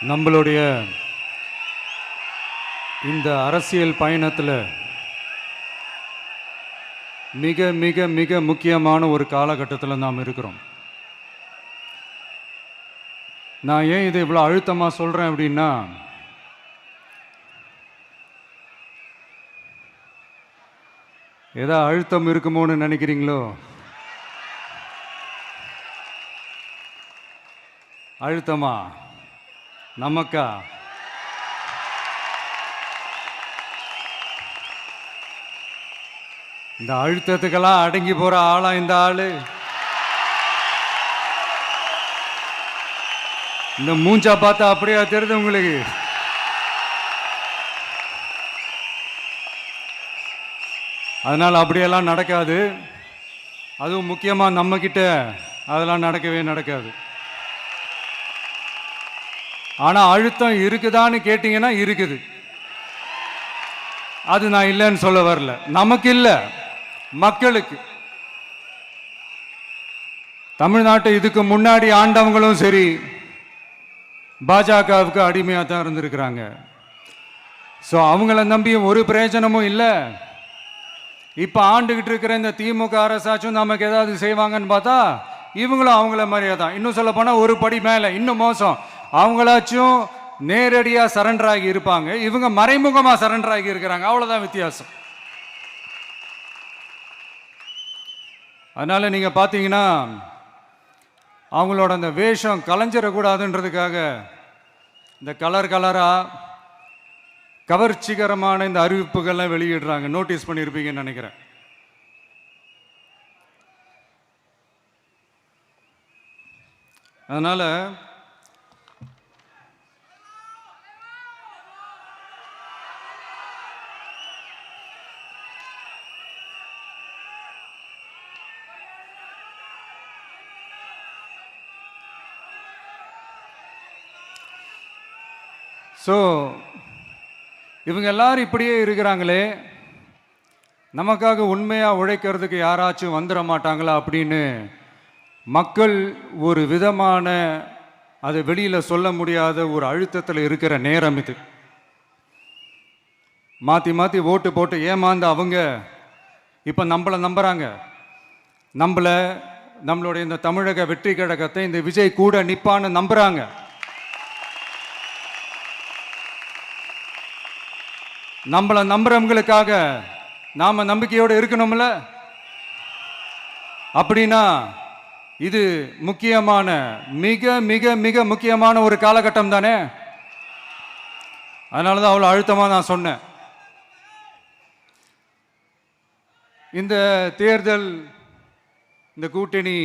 நம்மளுடைய இந்த அரசியல் பயணத்தில் மிக மிக மிக முக்கியமான ஒரு காலகட்டத்தில் நாம் இருக்கிறோம். நான் ஏன் இதை இவ்வளோ அழுத்தமாக சொல்கிறேன் அப்படின்னா, ஏதோ அழுத்தம் இருக்குமோன்னு நினைக்கிறீங்களோ? அழுத்தமா? நமக்கா? இந்த அழுத்தத்துக்கெல்லாம் அடங்கி போற ஆளா இந்த ஆளு? இந்த மூஞ்சா பார்த்தா அப்படியே தெரியுது உங்களுக்கு? அதனால் அப்படியெல்லாம் நடக்காது. அதுவும் முக்கியமாக நம்ம கிட்ட அதெல்லாம் நடக்கவே நடக்காது. ஆனால் அழுத்தம் இருக்குதான்னு கேட்டிங்கன்னா இருக்குது. அது நான் இல்லைன்னு சொல்ல வரல. நமக்கு இல்லை, மக்களுக்கு. தமிழ்நாட்டை இதுக்கு முன்னாடி ஆண்டவங்களும் சரி பாஜகவுக்கு அடிமையாக தான் இருந்திருக்கிறாங்க. ஸோ அவங்கள நம்பியும் ஒரு பிரயோஜனமும் இல்லை. இப்போ ஆண்டுகிட்டு இருக்கிற இந்த திமுக அரசாச்சும் நமக்கு ஏதாவது செய்வாங்கன்னு பார்த்தா இவங்களும் அவங்கள மாதிரியே தான். இன்னும் சொல்ல போனால் ஒரு படி மேலே, இன்னும் மோசம். அவங்களாச்சும் நேரடியாக சரண்டர் ஆகி இருப்பாங்க, இவங்க மறைமுகமாக சரண்டர் ஆகி இருக்கிறாங்க. அவ்வளோதான் வித்தியாசம். அதனால் நீங்கள் பார்த்தீங்கன்னா அவங்களோட அந்த வேஷம் கலைஞ்சிடக்கூடாதுன்றதுக்காக இந்த கலர் கலராக கவர்ச்சிகரமான இந்த அறிவிப்புகள்லாம் வெளியிடுறாங்க. நோட்டீஸ் பண்ணியிருப்பீங்கன்னு நினைக்கிறேன். அதனால் இவங்க எல்லாரும் இப்படியே இருக்கிறாங்களே, நமக்காக உண்மையாக உழைக்கிறதுக்கு யாராச்சும் வந்துட மாட்டாங்களா அப்படின்னு மக்கள் ஒரு விதமான அதை வெளியில் சொல்ல முடியாத ஒரு அழுத்தத்தில் இருக்கிற நேரம் இது. மாற்றி மாற்றி ஓட்டு போட்டு ஏமாந்து அவங்க இப்போ நம்மளை நம்புகிறாங்க. நம்மளுடைய இந்த தமிழக வெற்றி கழகத்தை இந்த விஜய் கூட நிற்பான்னு நம்புகிறாங்க. நம்மளை நம்புறவங்களுக்காக நாம நம்பிக்கையோடு இருக்கணும்ல. அப்படின்னா இது முக்கியமான, மிக மிக மிக முக்கியமான ஒரு காலகட்டம் தானே. அதனால தான் அவ்வளோ அழுத்தமாக நான் சொன்னேன். இந்த தேர்தல், இந்த கூட்டணி,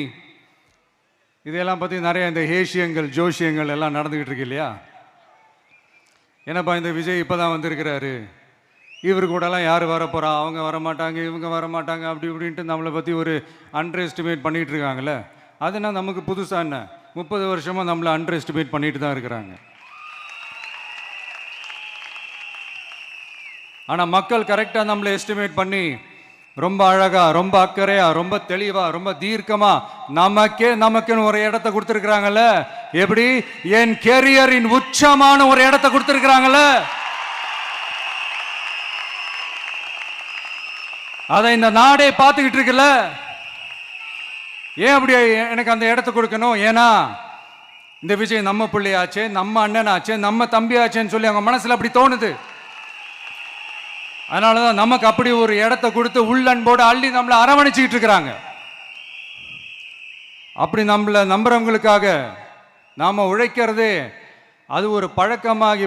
இதெல்லாம் பற்றி நிறைய இந்த ஹேஷியங்கள் ஜோஷியங்கள் எல்லாம் நடந்துக்கிட்டு இருக்கு இல்லையா? என்னப்பா இந்த விஜய் இப்போ தான் வந்திருக்கிறாரு, இவர் கூடலாம் யார் வரப்போகிறா, அவங்க வரமாட்டாங்க, இவங்க வரமாட்டாங்க, அப்படி இப்படின்ட்டு நம்மளை பற்றி ஒரு அண்டர் எஸ்டிமேட் பண்ணிகிட்டு இருக்காங்களே. அதுனா நமக்கு புதுசாக என்ன? 30 வருஷமாக நம்மளை அண்டர் எஸ்டிமேட் பண்ணிட்டு தான் இருக்கிறாங்க. ஆனால் மக்கள் கரெக்டாக நம்மளை எஸ்டிமேட் பண்ணி ரொம்ப அழகாக, ரொம்ப அக்கறையாக, ரொம்ப தெளிவாக, ரொம்ப தீர்க்கமாக நமக்குன்னு ஒரு இடத்த கொடுத்துருக்குறாங்கல்ல. எப்படி? என் கேரியரின் உச்சமான ஒரு இடத்த கொடுத்துருக்குறாங்கல்ல. அதை இந்த நாடே பார்த்துக்கிட்டு இருக்குல்ல. ஏன் அப்படி எனக்கு அந்த இடத்த கொடுக்கணும்? ஏன்னா இந்த விஜய் நம்ம பிள்ளையாச்சே, நம்ம அண்ணனாச்சே, நம்ம தம்பியாச்சேன்னு சொல்லி அவங்க மனசில் அப்படி தோணுது. அதனால தான் நமக்கு அப்படி ஒரு இடத்த கொடுத்து உள்ளன்போடு அள்ளி நம்மளை அரவணைச்சிக்கிட்டு இருக்கிறாங்க. அப்படி நம்மளை நம்புறவங்களுக்காக நாம் உழைக்கிறதே அது ஒரு பழக்கமாகி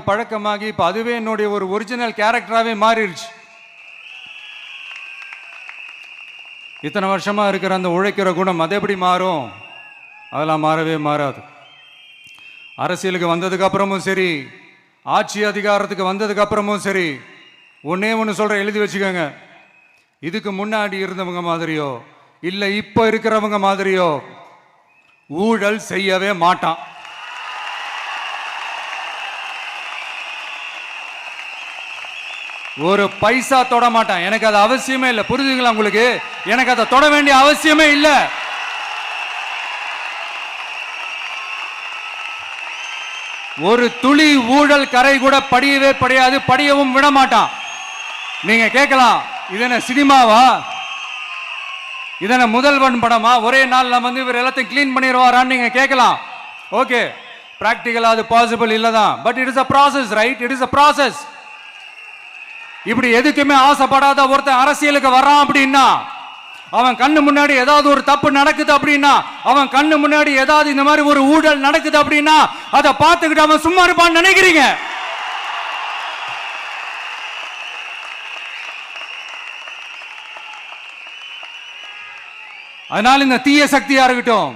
இப்போ அதுவே என்னுடைய ஒரு ஒரிஜினல் கேரக்டராகவே மாறிடுச்சு. இத்தனை வருஷமாக இருக்கிற அந்த உழைக்கிற குணம் அது எப்படி மாறும்? அதெல்லாம் மாறவே மாறாது. அரசியலுக்கு வந்ததுக்கு அப்புறமும் சரி, ஆட்சி அதிகாரத்துக்கு வந்ததுக்கு அப்புறமும் சரி, ஒன்னே ஒன்று சொல்கிற, எழுதி வச்சுக்கோங்க. இதுக்கு முன்னாடி இருந்தவங்க மாதிரியோ இல்லை இப்போ இருக்கிறவங்க மாதிரியோ ஊழல் செய்யவே மாட்டான். ஒரு பைசா தொட மாட்டான். எனக்கு அது அவசியமே இல்லை. புரிஞ்சுங்களா உங்களுக்கு? எனக்கு அதை தொட வேண்டிய அவசியமே இல்லை. ஒரு துளி ஊழல் கரை கூட படியவே படியாது, படியவும் விட மாட்டான். நீங்க கேட்கலாம், இது என்ன சினிமாவா, இதன முதல்வன் படமா, ஒரே நாள் வந்து இவர் எல்லாத்தையும் கிளீன் பண்ணிடுவாரான்னு நீங்க கேட்கலாம். ஓகே, பிராக்டிகலா அது பாசிபிள் இல்லதான், but it is a process, right? It is a process. இப்படி எதுக்குமே ஆசைப்படாத ஒருத்தன் அரசியலுக்கு வர்றான் அப்படின்னா, அவன் கண்ணு முன்னாடி ஏதாவது ஒரு தப்பு நடக்குது அப்படின்னா, அவன் கண்ணு முன்னாடி ஏதாவது இந்த மாதிரி ஒரு ஊழல் நடக்குது அப்படின்னா, அதை பார்த்துக்கிட்டு அவன் சும்மா இருப்பான்னு நினைக்கிறீங்க? அதனால இந்த தீய சக்தியா இருக்கட்டும்,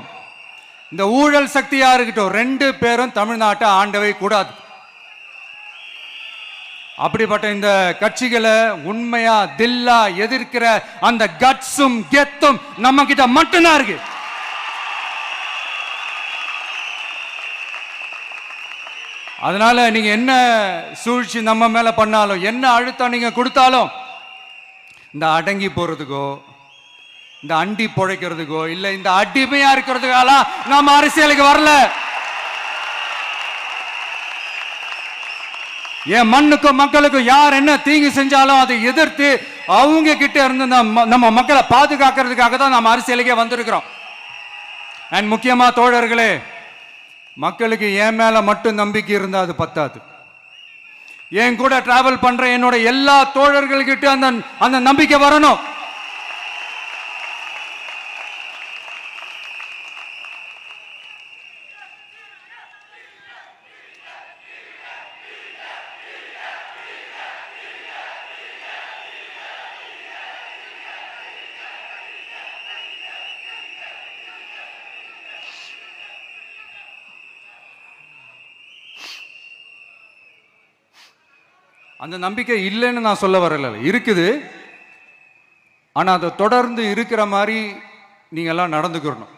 இந்த ஊழல் சக்தியா இருக்கட்டும், ரெண்டு பேரும் தமிழ்நாட்டை ஆண்டவை கூடாது. அப்படிப்பட்ட இந்த கட்சிகளை உண்மையா தில்லா எதிர்க்கிற அந்த கட்ஸும் கெத்தும் நம்ம கிட்ட மட்டும்தான் இருக்கு. அதனால நீங்க என்ன சூழ்ச்சி நம்ம மேல பண்ணாலும், என்ன அழுத்தம் நீங்க கொடுத்தாலும், இந்த அடங்கி போறதுக்கோ, இந்த அண்டி பொழைக்கிறதுக்கோ, இல்ல இந்த அடிமையா இருக்கிறதுக்கால நாம அரசியலுக்கு வரல. என் மண்ணுக்கும் மக்களுக்கும் யார் என்ன தீங்கு செஞ்சாலும் அதை எதிர்த்து அவங்க கிட்ட இருந்து நம்ம மக்களை பாதுகாக்கிறதுக்காக தான் நம்ம அரசியலுக்கே வந்திருக்கிறோம். அண்ட் முக்கியமா தோழர்களே, மக்களுக்கு என் மேல மட்டும் நம்பிக்கை இருந்தா அது பத்தாது. என் கூட டிராவல் பண்ற என்னோட எல்லா தோழர்கள்கிட்ட அந்த நம்பிக்கை வரணும். அந்த நம்பிக்கை இல்லைன்னு நான் சொல்ல வரல, இருக்குது. ஆனால் அதை தொடர்ந்து இருக்கிற மாதிரி நீங்கள் எல்லாம் நடந்துக்கிறணும்.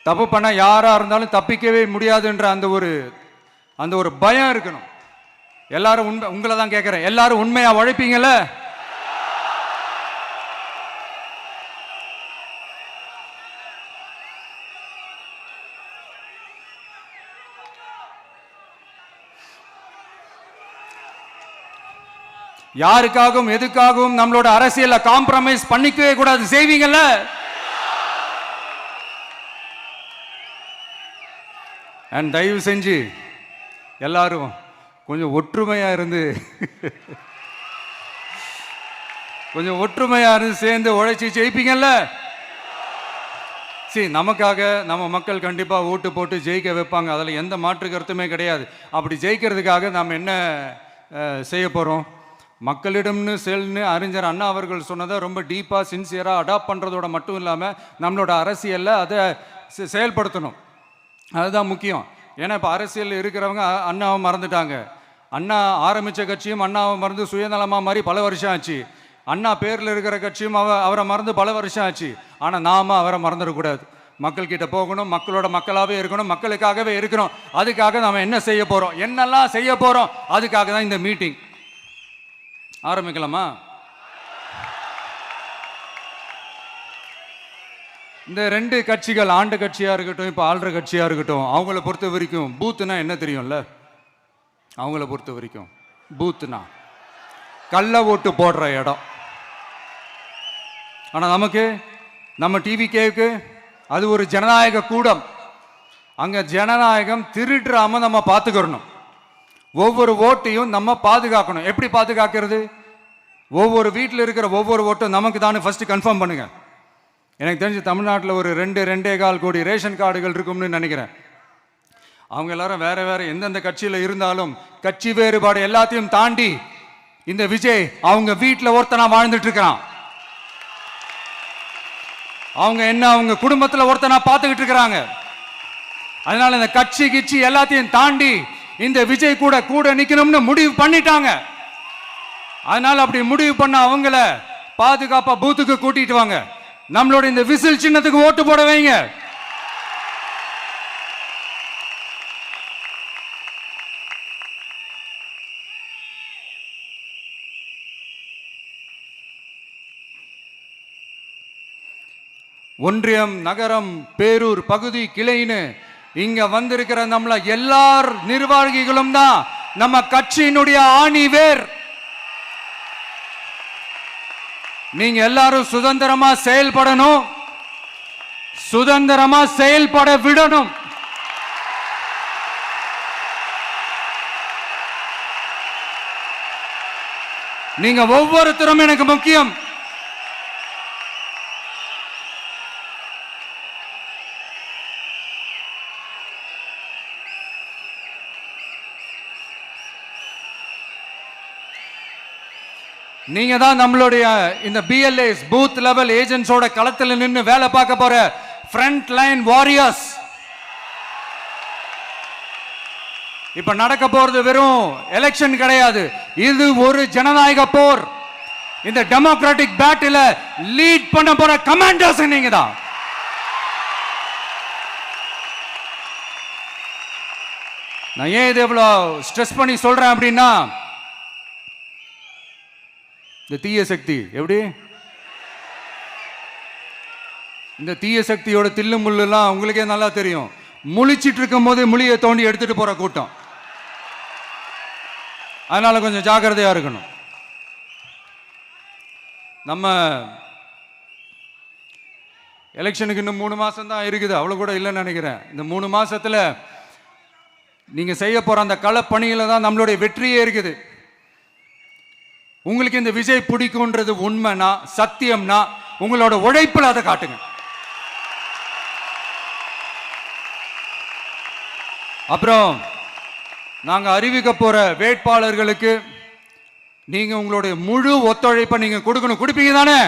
தப்பு பண்ண யாராக இருந்தாலும் தப்பிக்கவே முடியாதுன்ற அந்த ஒரு பயம் இருக்கணும். எல்லாரும் உங்களை தான் கேட்குறேன், எல்லாரும் உண்மையாக உழைப்பீங்கல்ல? யாருக்காகவும் எதுக்காகவும் நம்மளோட அரசியல காம்ப்ரமைஸ் பண்ணிக்கவே கூடாது, செய்வீங்கல்ல? அண்ட் தயவு செஞ்சு எல்லாரும் கொஞ்சம் ஒற்றுமையா இருந்து சேர்ந்து உழைச்சி ஜெயிப்பீங்கல்ல? சரி, நமக்காக நம்ம மக்கள் கண்டிப்பா ஓட்டு போட்டு ஜெயிக்க வைப்பாங்க, அதில் எந்த மாற்று கருத்துமே கிடையாது. அப்படி ஜெயிக்கிறதுக்காக நாம் என்ன செய்ய போறோம்? மக்களிடம்னு செல்னு அறிஞர் அண்ணா அவர்கள் சொன்னதை ரொம்ப டீப்பாக சின்சியராக அடாப்ட் பண்ணுறதோட மட்டும் இல்லாமல் நம்மளோட அரசியலில் அதை செயல்படுத்தணும். அதுதான் முக்கியம். ஏன்னா இப்போ அரசியல் இருக்கிறவங்க அண்ணாவை மறந்துட்டாங்க. அண்ணா ஆரம்பித்த கட்சியும் அண்ணாவை மறந்து சுயநலமாக மாதிரி பல வருஷம் ஆச்சு. அண்ணா பேரில் இருக்கிற கட்சியும் அவரை மறந்து பல வருஷம் ஆச்சு. ஆனால் நாம அவரை மறந்துடக்கூடாது. மக்கள்கிட்ட போகணும், மக்களோட மக்களாகவே இருக்கணும், மக்களுக்காகவே இருக்கணும். அதுக்காக நாம் என்ன செய்ய போகிறோம், என்னெல்லாம் செய்ய போகிறோம், அதுக்காக தான் இந்த மீட்டிங். ஆரம்பிக்கலாமா? இந்த ரெண்டு கட்சிகள், ஆண்ட கட்சியாக இருக்கட்டும், இப்போ ஆள்ற கட்சியாக இருக்கட்டும், அவங்கள பொறுத்த வரைக்கும் பூத்துனா என்ன தெரியும்ல? அவங்கள பொறுத்த வரைக்கும் பூத்துனா கள்ள ஓட்டு போடுற இடம். ஆனால் நமக்கு, நம்ம டிவிகேவுக்கு அது ஒரு ஜனநாயக கூடம். அங்கே ஜனநாயகம் திருடுறாம நம்ம பார்த்துக்கிறணும். ஒவ்வொரு ஓட்டையும் நம்ம பாதுகாக்கணும். எப்படி பாதுகாக்கிறது? ஒவ்வொரு வீட்டில் இருக்கிற ஒவ்வொரு ஓட்டும் நமக்கு தானே ஃபர்ஸ்ட் கன்ஃபார்ம் பண்ணுங்க. எனக்கு தெரிஞ்சு தமிழ்நாட்டில் ஒரு 2.25 கோடி ரேஷன் கார்டுகள் இருக்கும்னு நினைக்கிறேன். அவங்க எல்லாரும் வேற வேற எந்தெந்த கட்சியில் இருந்தாலும் கட்சி வேறுபாடு எல்லாத்தையும் தாண்டி இந்த விஜய் அவங்க வீட்டில் ஒருத்தனா வாழ்ந்துட்டு இருக்கிறான். அவங்க குடும்பத்தில் ஒருத்தனா பார்த்துக்கிட்டு இருக்கிறாங்க. அதனால இந்த கட்சி கிச்சி எல்லாத்தையும் தாண்டி இந்த விஜய் கூட நிக்கணும்னு முடிவு பண்ணிட்டாங்க. அதனால அப்படி முடிவு பண்ண அவங்கள பாதுகாப்பா பூத்துக்கு கூட்டிட்டு வாங்க. நம்மளோட இந்த விசில் சின்னத்துக்கு ஓட்டு போட வைங்க. ஒன்றியம், நகரம், பேரூர், பகுதி, கிளைன்னு இங்க வந்திருக்கிற நம்மள எல்லார் நிர்வாகிகளும் தான் நம்ம கட்சியினுடைய ஆணி வேர். நீங்க எல்லாரும் சுதந்திரமா செயல்படணும், சுதந்திரமா செயல்பட விடணும். நீங்க ஒவ்வொருத்தரும் எனக்கு முக்கியம். நீங்க தான் நம்மளுடைய இந்த BLAs பூத் லெவல் ஏஜென்ட்ஸோட களத்தில் நின்று வேலை பார்க்க போற ஃப்ரண்ட் லைன் வாரியர்ஸ். இப்ப நடக்க போறது வெறும் எலெக்ஷன் கிடையாது, இது ஒரு ஜனநாயக போர். இந்த டெமோக்ராட்டிக் பேட்டில லீட் பண்ண போற கமாண்டர்ஸ் நீங்க தான். நான் ஏன் இது எவ்வளவு ஸ்ட்ரெஸ் பண்ணி சொல்றேன் அப்படின்னா, இந்த தீய சக்தி எப்படி, இந்த தீய சக்தியோட தில்லு முள்ளுலாம் உங்களுக்கே நல்லா தெரியும். முழிச்சிட்டு இருக்கும் போது முழியை தோண்டி எடுத்துட்டு போற கூட்டம். அதனால கொஞ்சம் ஜாக்கிரதையா இருக்கணும். நம்ம எலெக்ஷனுக்கு இன்னும் 3 மாசம் தான் இருக்குது, அவ்வளவு கூட இல்லைன்னு நினைக்கிறேன். இந்த 3 மாசத்துல நீங்க செய்ய போற அந்த களப்பணியில தான் நம்மளுடைய வெற்றியே இருக்குது. உங்களுக்கு இந்த விஜய் பிடிக்கும்ன்றது உண்மைனா, சத்தியம்னா, உங்களோட உழைப்பில் அதை காட்டுங்க. அப்புறம் நாங்க அறிவிக்க போற வேட்பாளர்களுக்கு நீங்க உங்களுடைய முழு ஒத்துழைப்பை நீங்க கொடுக்கணும். கொடுப்பீங்க தானே?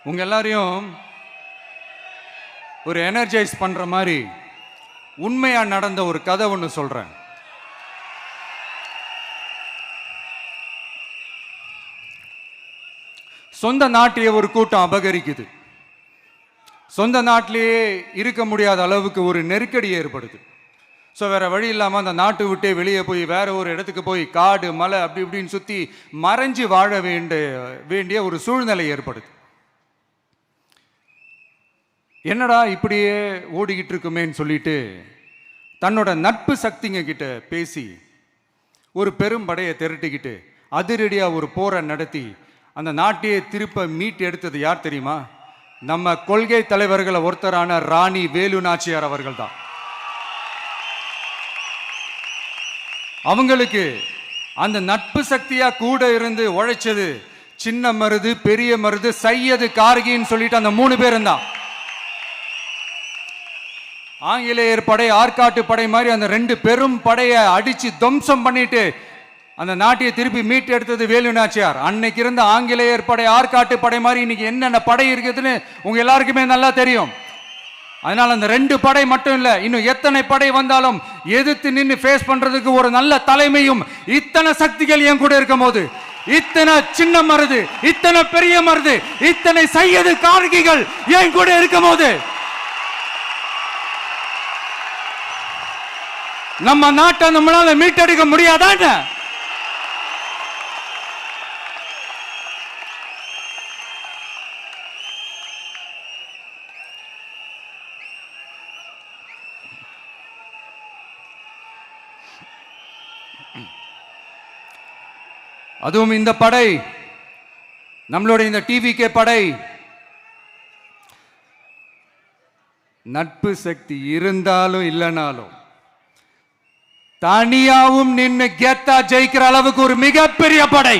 உங்க எல்லாரையும் ஒரு எனர்ஜைஸ் பண்ற மாதிரி உண்மையா நடந்த ஒரு கதை ஒன்று சொல்றேன். சொந்த நாட்டையே ஒரு கூட்டம் அபகரிக்குது. சொந்த நாட்டிலேயே இருக்க முடியாத அளவுக்கு ஒரு நெருக்கடி ஏற்படுது. ஸோ வேற வழி இல்லாமல் அந்த நாட்டை விட்டே வெளியே போய் வேற ஒரு இடத்துக்கு போய் காடு மலை அப்படி இப்படின்னு சுற்றி மறைஞ்சு வாழ வேண்டிய ஒரு சூழ்நிலை ஏற்படுது. என்னடா இப்படியே ஓடிக்கிட்டு இருக்குமேன்னு சொல்லிட்டு தன்னோட நட்பு சக்திங்க கிட்ட பேசி ஒரு பெரும் படையை திரட்டிக்கிட்டு அதிரடியாக ஒரு போரை நடத்தி அந்த நாட்டையே திருப்ப மீட்டு எடுத்தது யார் தெரியுமா? நம்ம கொள்கை தலைவர்களை ஒருத்தரான ராணி வேலு நாச்சியார் அவர்கள் தான். அவங்களுக்கு அந்த நட்பு சக்தியா கூட இருந்து உழைச்சது சின்ன மருது, பெரிய மருது, சையது, கார்கின்னு சொல்லிட்டு அந்த 3 பேரும் தான். ஆங்கிலேயர் படை, ஆற்காட்டு படை மாதிரி அந்த 2 பெரும் படையை அடிச்சு துவம்சம் பண்ணிட்டு அந்த நாட்டையை திருப்பி மீட்டு எடுத்தது வேலு நாச்சியார். அன்னைக்கு இருந்த ஆங்கிலேயர் படை, ஆற்காட்டு படை மாதிரி இன்னைக்கு என்னென்ன படை இருக்குதுன்னு உங்க எல்லாருக்குமே நல்லா தெரியும். அதனால அந்த 2 படை மட்டும் இல்ல, இன்னும் எத்தனை படை வந்தாலும் எதிர்த்து நின்று ஃபேஸ் பண்றதுக்கு ஒரு நல்ல தலைமையும் இத்தனை சக்திகள் என் கூட இருக்கும் போது, இத்தனை சின்ன மருது, இத்தனை பெரிய மருது, இத்தனை சையது, கார்கிகள் என் கூட இருக்கும் போது நம்ம நாட்டை நம்மளால மீட்டெடுக்க முடியாதான? அதுவும் இந்த படை, நம்மளுடைய இந்த TVK படை நட்பு சக்தி இருந்தாலும் இல்லைனாலும் தனியாவும் நின்று கெத்தா ஜெயிக்கிற அளவுக்கு ஒரு மிகப்பெரிய படை.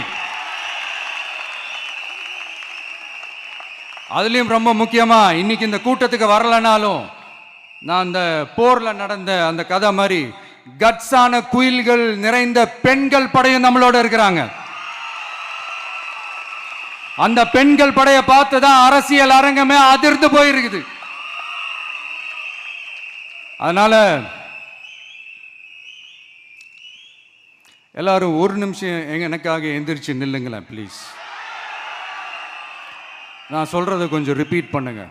அதுலயும் ரொம்ப முக்கியமா இன்னைக்கு இந்த கூட்டத்துக்கு வரலனாலும் நான் அந்த போர்ல நடந்த அந்த கதை மாதிரி கட்ஸான குயில்கள் நிறைந்த பெண்கள் படையும் நம்மளோட இருக்கிறாங்க. அந்த பெண்கள் படையை பார்த்துதான் அரசியல் அரங்கமே அதிர்ந்து போயிருக்குது. அதனால எல்லாரும் ஒரு நிமிஷம் எனக்காக எந்திரிச்சு நில்லுங்களேன் ப்ளீஸ். நான் சொல்றதை கொஞ்சம் ரிப்பீட் பண்ணுங்க.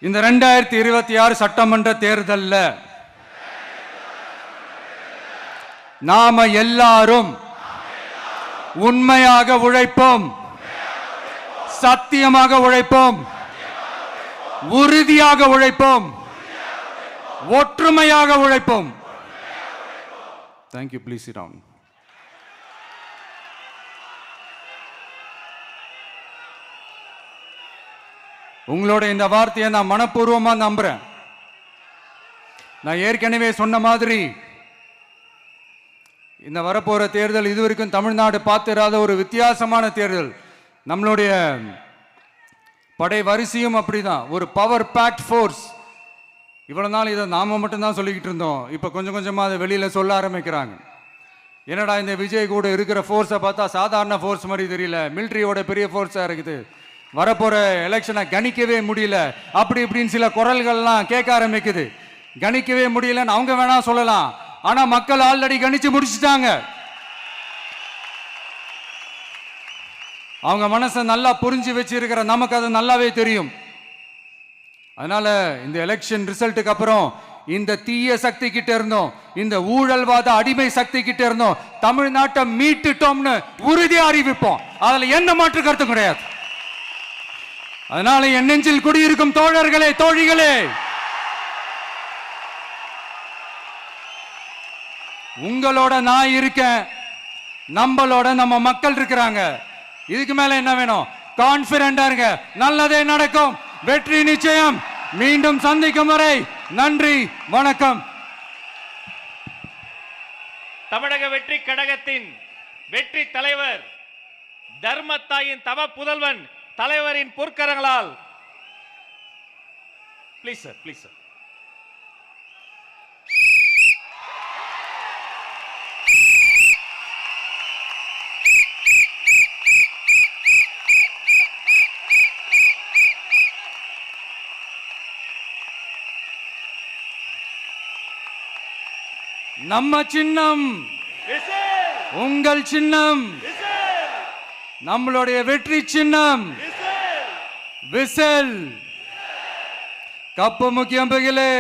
இந்த 2026 சட்டமன்ற தேர்தல்ல நாம எல்லாரும் உண்மையாக உழைப்போம், சத்தியமாக உழைப்போம், உறுதியாக உழைப்போம், ஒற்றுமையாக உழைப்போம். தேங்க்யூ. Please sit down. உங்களோட இந்த வார்த்தையை நான் மனப்பூர்வமா நம்புறேன். நான் ஏற்கனவே சொன்ன மாதிரி இந்த வரப்போற தேர்தல் இதுவரைக்கும் தமிழ்நாடு பார்த்திராத ஒரு வித்தியாசமான தேர்தல். நம்மளுடைய படை வரிசையும் அப்படிதான், ஒரு பவர் பேக்ட் ஃபோர்ஸ். இவ்வளவு நாள் இதை நாம மட்டும்தான் சொல்லிக்கிட்டு இருந்தோம். இப்போ கொஞ்சம் கொஞ்சமா அதை வெளியில சொல்ல ஆரம்பிக்கிறாங்க. என்னடா இந்த விஜய் கூட இருக்கிற ஃபோர்ஸை பார்த்தா சாதாரண ஃபோர்ஸ் மாதிரி தெரியல, மிலிட்ரியோட பெரிய ஃபோர்ஸா இருக்குது, வரப்போற எலெக்ஷனை கணிக்கவே முடியல, அப்படி இப்படின்னு சில குரல்கள்லாம் கேட்க ஆரம்பிக்குது. கணிக்கவே முடியலன்னு அவங்க வேணா சொல்லலாம், ஆனா மக்கள் ஆல்ரெடி கணிச்சு முடிச்சுட்டாங்க. அவங்க மனசை நல்லா புரிஞ்சு வச்சிருக்கிற நமக்கு அது நல்லாவே தெரியும். அதனால இந்த எலெக்ஷன் ரிசல்ட்டுக்கு அப்புறம் இந்த தீய சக்தி கிட்ட இருந்தோம், இந்த ஊழல்வாத அடிமை சக்தி கிட்ட இருந்தோம் தமிழ்நாட்டை மீட்டுட்டோம்னு உறுதியா அறிவிப்போம். அதுல எந்த மாற்று கருத்தும் கிடையாது. அதனால என் நெஞ்சில் குடியிருக்கும் தோழர்களே, தோழிகளே, உங்களோட நான் இருக்கேன், நம்மளோட நம்ம மக்கள் இருக்கிறாங்க. இதுக்கு மேல என்ன வேணும்? கான்பிடண்டா இருங்க, நல்லதே நடக்கும், வெற்றி நிச்சயம். மீண்டும் சந்திக்கும் வரை நன்றி, வணக்கம். தமிழக வெற்றி கழகத்தின் வெற்றி தலைவர், தர்மத்தாயின் தவ புதல்வன், தலைவரின் பொற்கரங்களால் ப்ளீஸ் சார், ப்ளீஸ் சார். நம்ம சின்னம், உங்கள் சின்னம், நம்மளுடைய வெற்றி சின்னம் விசில். கப்பு முக்கியம் பகிலே.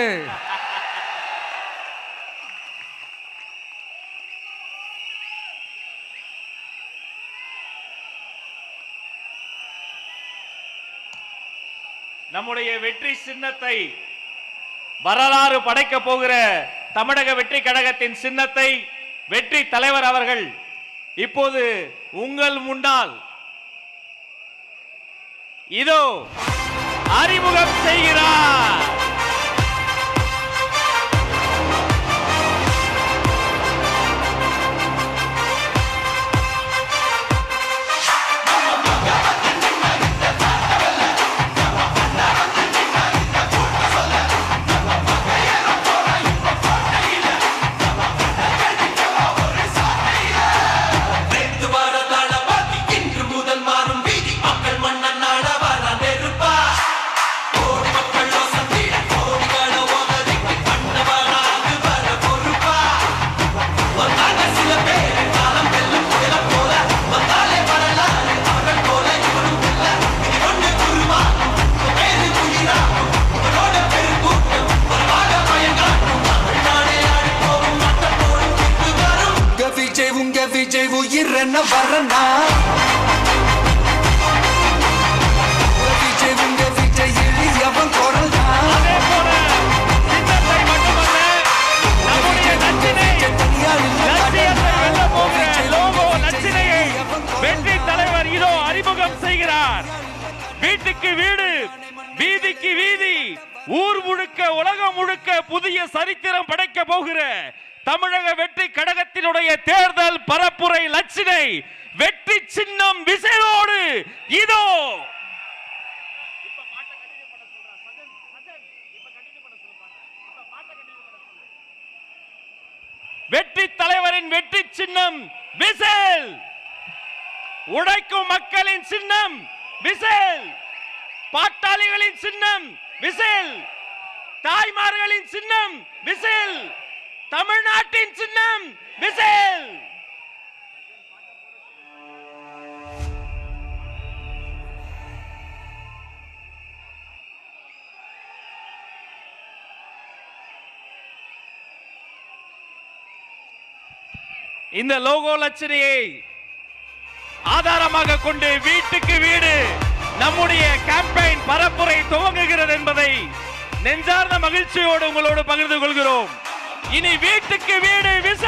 நம்முடைய வெற்றி சின்னத்தை வரலாறு படைக்க போகிற தமிழக வெற்றி கழகத்தின் சின்னத்தை வெற்றி தலைவர் அவர்கள் இப்போது உங்கள் முன்னால் இதோ அறிமுகம் செய்கிறார். விஜய் உயிரென்ன வரனா, விஜய் உங்க விஜய் எளியவன் குரல் தான். வெற்றி தலைவர் இதோ அறிமுகம் செய்கிறார். வீட்டுக்கு வீடு, வீதிக்கு வீதி, ஊர் முழுக்க உலகம் முழுக்க புதிய சரித்திரம் படைக்க போகிற தமிழக வெற்றி கழகத்தினுடைய தேர்தல் பரப்புரை லட்சினை வெற்றி சின்னம் விசையோடு இதோ. வெற்றி தலைவரின் வெற்றி சின்னம் விசில். உழைக்கும் மக்களின் சின்னம் விசில். பாட்டாளிகளின் சின்னம் விசில். தாய்மார்களின் சின்னம் விசில். தமிழ்நாட்டின் சின்னம் விசில். இந்த லோகோ லட்சணையை ஆதாரமாக கொண்டு வீட்டுக்கு வீடு நம்முடைய கேம்பெயின் பரப்புரை துவங்குகிறது என்பதை நெஞ்சார்ந்த மகிழ்ச்சியோடு உங்களோடு பகிர்ந்து கொள்கிறோம். இனி வீட்டுக்கு வீடு விசில்